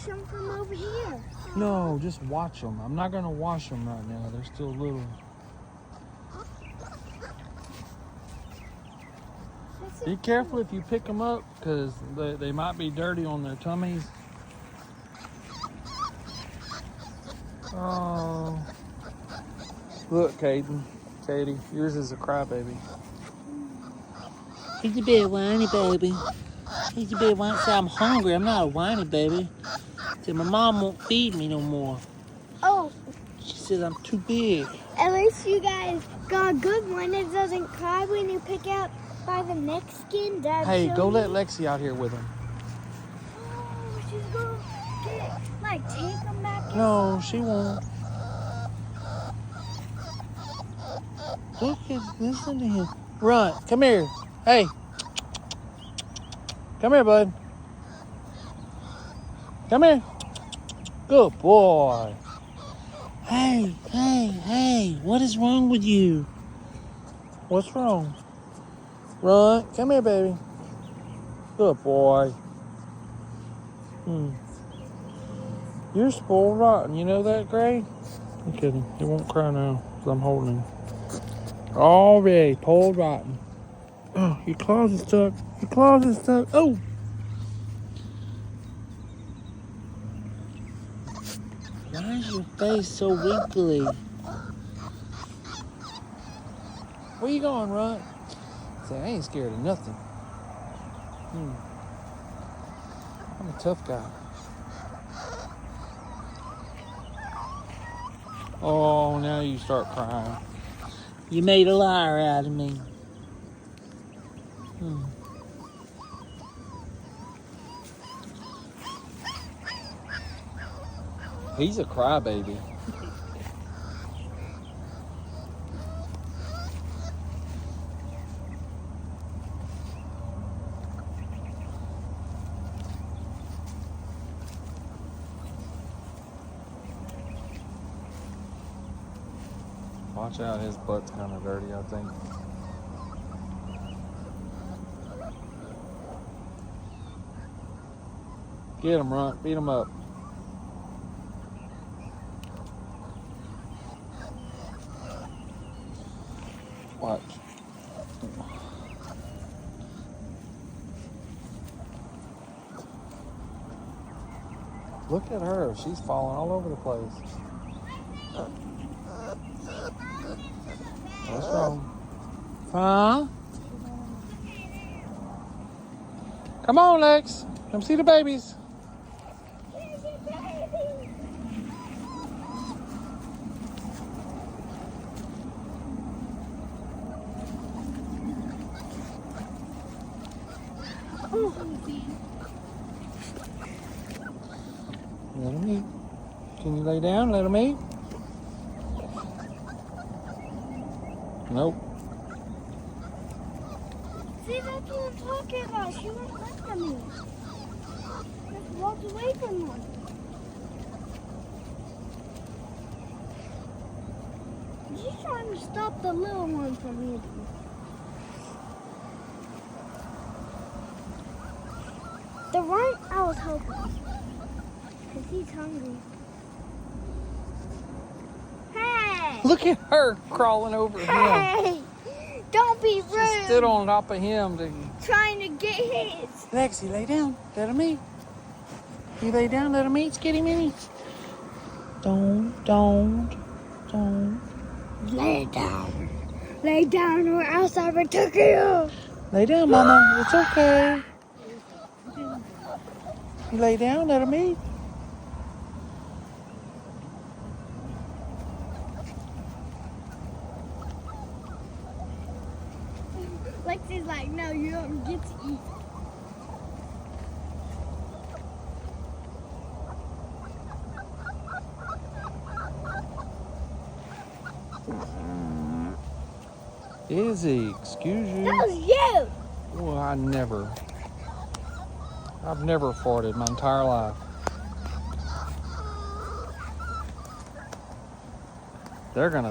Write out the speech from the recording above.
wash them from over here. No, just watch them. I'm not gonna wash them right now. They're still little. Be careful if you pick them up, because they might be dirty on their tummies. Oh, look, Katie, yours is a crybaby. He's a bit whiny baby. He's a bit whiny. Say, I'm hungry. I'm not a whiny baby. Say, my mom won't feed me no more. Oh. She says I'm too big. At least you guys got a good one. It doesn't cry when you pick out by the neck skin. Dad, hey, go let Lexi out here with him. Oh, she's going to get, like, take them back. No, she won't. Look at, listen to him. Run, come here. Hey. Come here, bud. Come here. Good boy. Hey, what is wrong with you? What's wrong? Run, come here, baby. Good boy. You're spoiled rotten, you know that, Gray? I'm kidding, he won't cry now, because I'm holding him. Already, spoiled rotten. Oh, your claws are stuck. Your claws are stuck. Oh! Why is your face so wrinkly? Where you going, Rod? Say, I ain't scared of nothing. I'm a tough guy. Oh, now you start crying. You made a liar out of me. He's a crybaby. Watch out, his butt's kind of dirty, I think. Get him, Runt. Beat him up. Watch. Look at her. She's falling all over the place. What's wrong? Huh? Come on, Lex. Come see the babies. Let him eat. Can you lay down? Let him eat. Nope. See, that's what I'm talking about. She won't listen to me. Just walked away from her. She's trying to stop the little one from eating. The runt, I was hoping. Because he's hungry. Hey! Look at her crawling over him. Hey! Don't be rude. She stood on top of him. Trying to get his. Lexi, lay down. Let him eat. You lay down, let him eat. Skitty Minnie. Don't. Lay down. Lay down or else I will take you. Lay down, Mama. It's okay. You lay down, let him eat. Lexi's like, no, you don't get to eat. Izzy, excuse you. That was you. Well, I've never farted my entire life. They're gonna